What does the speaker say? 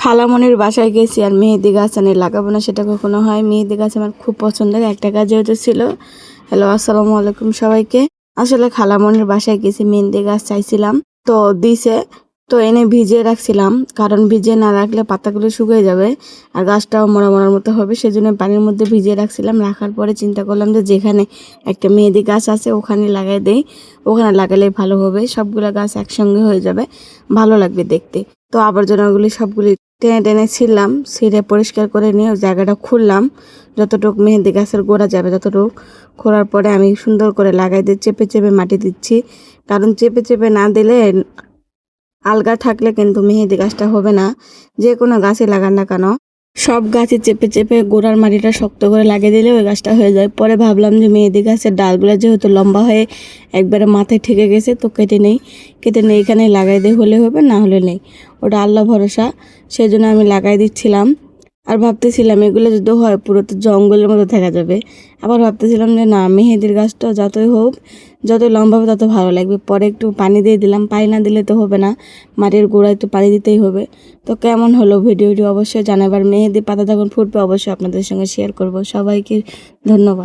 খালামণির বাসায় গেছি আর মেহেদি গাছ আনি লাগাবো না সেটা কখনো হয়। মেহেদি গাছ আমার খুব পছন্দের একটা গাছ যেহেতু ছিল। হ্যালো, আসসালামু আলাইকুম সবাইকে। আসলে খালামণির বাসায় গেছি, মেহেদি গাছ চাইছিলাম, তো দিছে। তো এনে ভিজিয়ে রাখছিলাম, কারণ ভিজিয়ে না রাখলে পাতাগুলো শুকিয়ে যাবে আর গাছটাও মরা মরার মতো হবে। সেজন্য পানির মধ্যে ভিজিয়ে রাখছিলাম। রাখার পরে চিন্তা করলাম যে যেখানে একটা মেহেদি গাছ আছে ওখানে লাগাই দেই, ওখানে লাগালেই ভালো হবে। সবগুলো গাছ একসঙ্গে হয়ে যাবে, ভালো লাগবে দেখতে। তো আবর্জনাগুলি সবগুলি টেনে টেনে ছিঁড়লাম, ছিঁড়ে পরিষ্কার করে নিয়ে ওই জায়গাটা খুললাম, যতটুকু মেহেদি গাছের গোড়া যাবে ততটুকু খোঁড়ার পরে আমি সুন্দর করে লাগাই দিয়ে চেপে চেপে মাটি দিচ্ছি। কারণ চেপে চেপে না দিলে, আলগা থাকলে কিন্তু মেহেদি গাছটা হবে না। যে কোনো গাছে লাগান না কেন, সব গাছে চেপে চেপে গোড়ার মাটিটা শক্ত করে লাগিয়ে দিলে ওই গাছটা হয়ে যায়। পরে ভাবলাম যে মেহেদি গাছের ডালগুলো যেহেতু লম্বা হয়ে একবারে মাথায় ঠেকে গেছে, তো কেটে নেই এখানে লাগাই দিয়ে হলে হবে, না হলে নেই, ওটা আল্লাহ ভরসা। সেই জন্য আমি লাগাই দিচ্ছিলাম। আর ভাবতেছিলাম এগুলো যদি হয় পুরো তো জঙ্গলের মতো দেখা যাবে। আবার ভাবতেছিলাম যে না, মেহেদির গাছটা যতই হোক, যতই লম্বা হবে তত ভালো লাগবে। পরে একটু পানি দিয়ে দিলাম, পানি না দিলে তো হবে না, মাটির গোড়ায় একটু পানি দিতেই হবে। তো কেমন হলো ভিডিওটি অবশ্যই জানাবার। মেহেদি পাতা যখন ফুটবে অবশ্যই আপনাদের সঙ্গে শেয়ার করব। সবাইকে ধন্যবাদ।